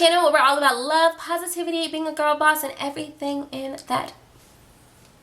channel where we're all about love, positivity, being a girl boss, and everything in that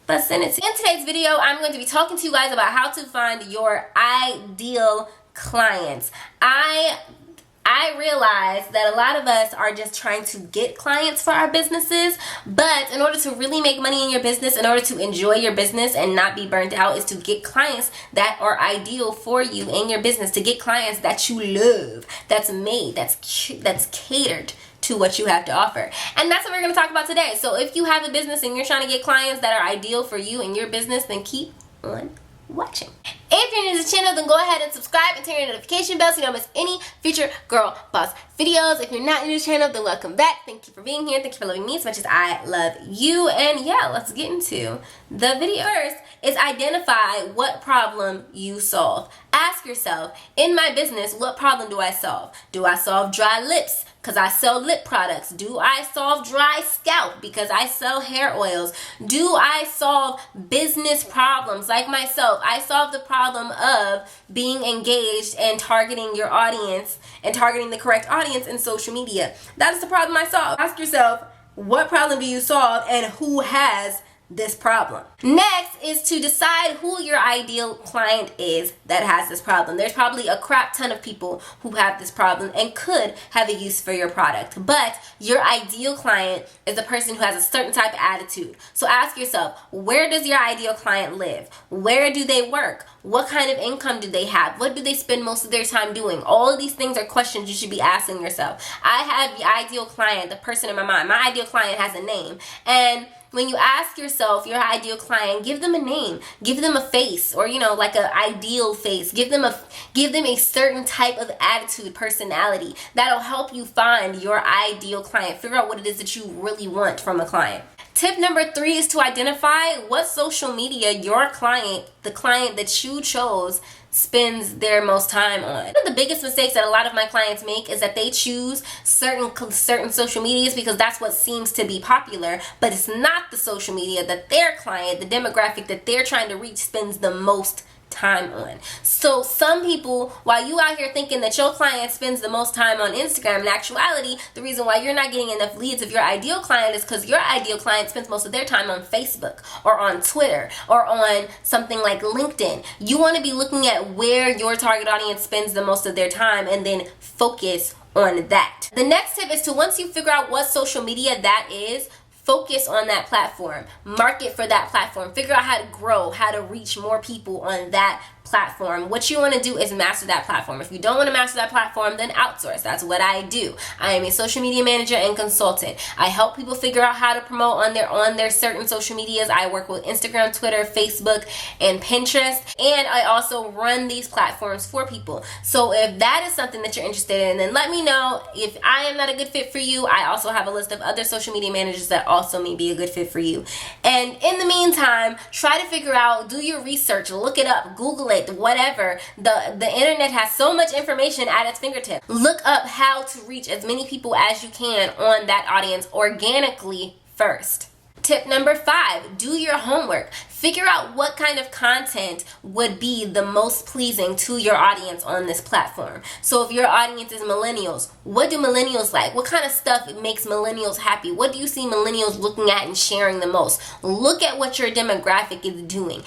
vicinity. In today's video, I'm going to be talking to you guys about how to find your ideal clients. I realize that a lot of us are just trying to get clients for our businesses, but in order to really make money in your business, in order to enjoy your business and not be burnt out, is to get clients that are ideal for you in your business, to get clients that you love, that's made, that's catered to what you have to offer. And that's what we're going to talk about today. So if you have a business and you're trying to get clients that are ideal for you and your business, then keep on watching. If you're new to the channel, then go ahead and subscribe and turn your notification bell so you don't miss any future girl boss videos. If you're not new to the channel, then welcome back. Thank you for being here. Thank you for loving me as much as I love you. And yeah, let's get into the video. First is identify what problem you solve. Ask yourself, in my business, what problem do I solve? Do I solve dry lips? Because I sell lip products. Do I solve dry scalp? Because I sell hair oils. Do I solve business problems? Like myself, I solve the problem of being engaged and targeting your audience and targeting the correct audience in social media. That's the problem I solve. Ask yourself, what problem do you solve and who has this problem? Next is to decide who your ideal client is that has this problem. There's probably a crap ton of people who have this problem and could have a use for your product, but your ideal client is a person who has a certain type of attitude. So ask yourself, where does your ideal client live? Where do they work? What kind of income do they have? What do they spend most of their time doing? All of these things are questions you should be asking yourself. I have the ideal client, the person in my mind. My ideal client has a name, and when you ask yourself your ideal client, give them a name, give them a face, or like an ideal face. Give them a certain type of attitude, personality that'll help you find your ideal client. Figure out what it is that you really want from a client. Tip number 3 is to identify what social media your client, the client that you chose, spends their most time on. One of the biggest mistakes that a lot of my clients make is that they choose certain social medias because that's what seems to be popular, but it's not the social media that their client, the demographic that they're trying to reach, spends the most time on. So some people, while you out here thinking that your client spends the most time on Instagram, in actuality, the reason why you're not getting enough leads of your ideal client is because your ideal client spends most of their time on Facebook or on Twitter or on something like LinkedIn. You want to be looking at where your target audience spends the most of their time and then focus on that. The next tip is to, once you figure out what social media that is, focus on that platform. Market for that platform. Figure out how to grow, how to reach more people on that platform. What you want to do is master that platform. If you don't want to master that platform, then outsource. That's what I do. I am a social media manager and consultant. I help people figure out how to promote on their certain social medias. I work with Instagram, Twitter, Facebook, and Pinterest, and I also run these platforms for people. So if that is something that you're interested in, then let me know. If I am not a good fit for you, I also have a list of other social media managers that also may be a good fit for you. And in the meantime, try to figure out, do your research, look it up, Google it, whatever. The internet has so much information at its fingertips. Look up how to reach as many people as you can on that audience organically first. Tip number 5, do your homework. Figure out what kind of content would be the most pleasing to your audience on this platform. So if your audience is millennials, what do millennials like? What kind of stuff makes millennials happy? What do you see millennials looking at and sharing the most? Look at what your demographic is doing.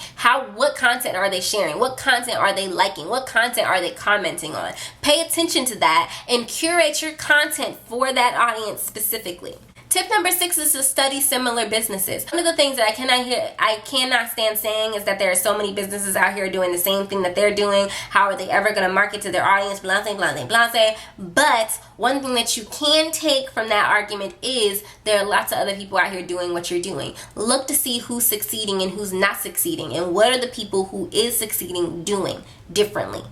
What content are they sharing? What content are they liking? What content are they commenting on? Pay attention to that and curate your content for that audience specifically. Tip number 6 is to study similar businesses. One of the things that I cannot stand saying is that there are so many businesses out here doing the same thing that they're doing. How are they ever going to market to their audience? Blase, blase, blase. But one thing that you can take from that argument is there are lots of other people out here doing what you're doing. Look to see who's succeeding and who's not succeeding, and what are the people who is succeeding doing differently.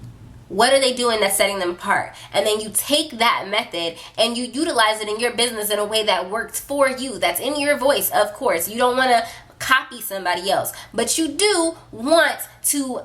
What are they doing that's setting them apart? And then you take that method and you utilize it in your business in a way that works for you. That's in your voice, of course. You don't want to copy somebody else, but you do want to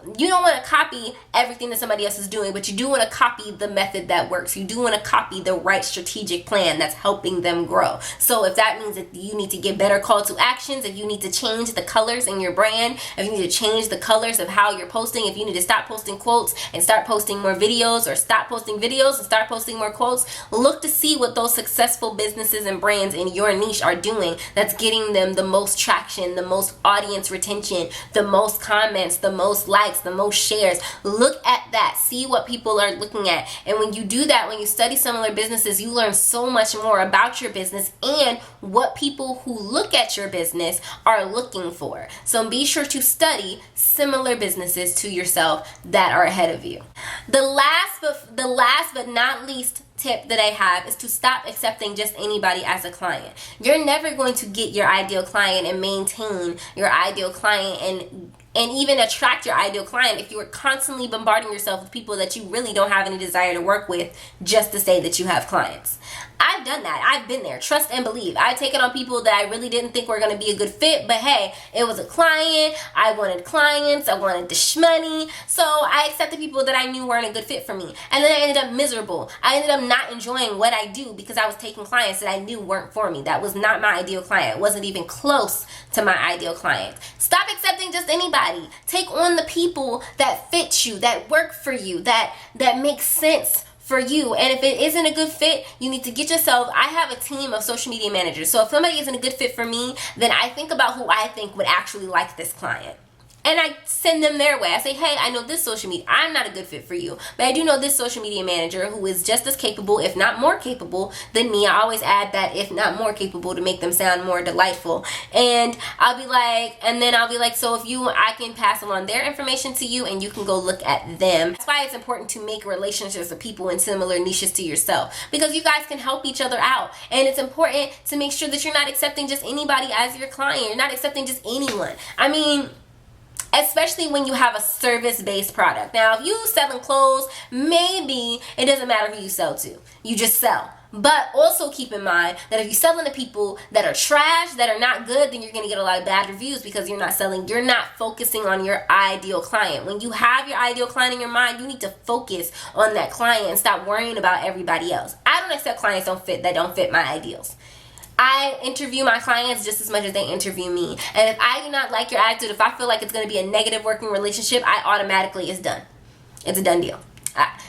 copy everything that somebody else is doing, but you do want to copy the method that works. You do want to copy the right strategic plan that's helping them grow. So if that means that you need to get better call to actions, if you need to change the colors in your brand, if you need to change the colors of how you're posting, if you need to stop posting quotes and start posting more videos, or stop posting videos and start posting more quotes, look to see what those successful businesses and brands in your niche are doing that's getting them the most traction, the most audience retention, the most comments, the most likes, the most shares. Look at that. See what people are looking at. And when you do that, when you study similar businesses, you learn so much more about your business and what people who look at your business are looking for. So be sure to study similar businesses to yourself that are ahead of you. The last but not least tip that I have is to stop accepting just anybody as a client. You're never going to get your ideal client and maintain your ideal client and even attract your ideal client if you are constantly bombarding yourself with people that you really don't have any desire to work with just to say that you have clients. I've done that. I've been there. Trust and believe. I've taken on people that I really didn't think were going to be a good fit, but hey, it was a client. I wanted clients. I wanted the shmoney. So I accepted people that I knew weren't a good fit for me. And then I ended up miserable. I ended up not enjoying what I do because I was taking clients that I knew weren't for me. That was not my ideal client. It wasn't even close to my ideal client. Stop accepting just anybody. Take on the people that fit you, that work for you, that make sense for you. And if it isn't a good fit, you need to get yourself, I have a team of social media managers. So if somebody isn't a good fit for me, then I think about who I think would actually like this client. And I send them their way. I say, hey, I know this social media, I'm not a good fit for you, but I do know this social media manager who is just as capable, if not more capable than me. I always add that if not more capable to make them sound more delightful. And I'll be like, so if I can pass along their information to you and you can go look at them. That's why it's important to make relationships with people in similar niches to yourself, because you guys can help each other out. And it's important to make sure that you're not accepting just anybody as your client. You're not accepting just anyone. I mean, especially when you have a service-based product. Now, if you selling clothes, maybe it doesn't matter who you sell to. You just sell. But also keep in mind that if you're selling to people that are trash, that are not good, then you're going to get a lot of bad reviews because you're not focusing on your ideal client. When you have your ideal client in your mind, you need to focus on that client and stop worrying about everybody else. I don't accept clients that don't fit my ideals. I interview my clients just as much as they interview me. And if I do not like your attitude, if I feel like it's going to be a negative working relationship, it's done. It's a done deal.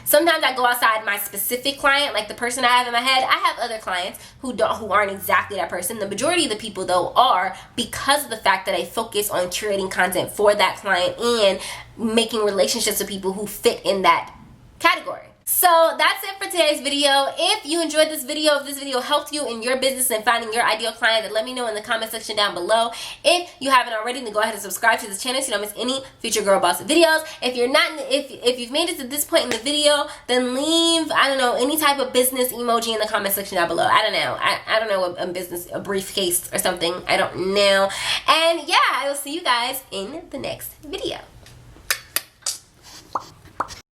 Sometimes I go outside my specific client, like the person I have in my head. I have other clients who aren't exactly that person. The majority of the people, though, are, because of the fact that I focus on curating content for that client and making relationships with people who fit in that category. So that's it for today's video. If you enjoyed this video, if this video helped you in your business and finding your ideal client, then let me know in the comment section down below. If you haven't already, then go ahead and subscribe to this channel so you don't miss any future Girl Boss videos. If you're not, if you've made it to this point in the video, then leave, I don't know, any type of business emoji in the comment section down below. I don't know. I don't know, a briefcase or something. I don't know. And yeah, I will see you guys in the next video.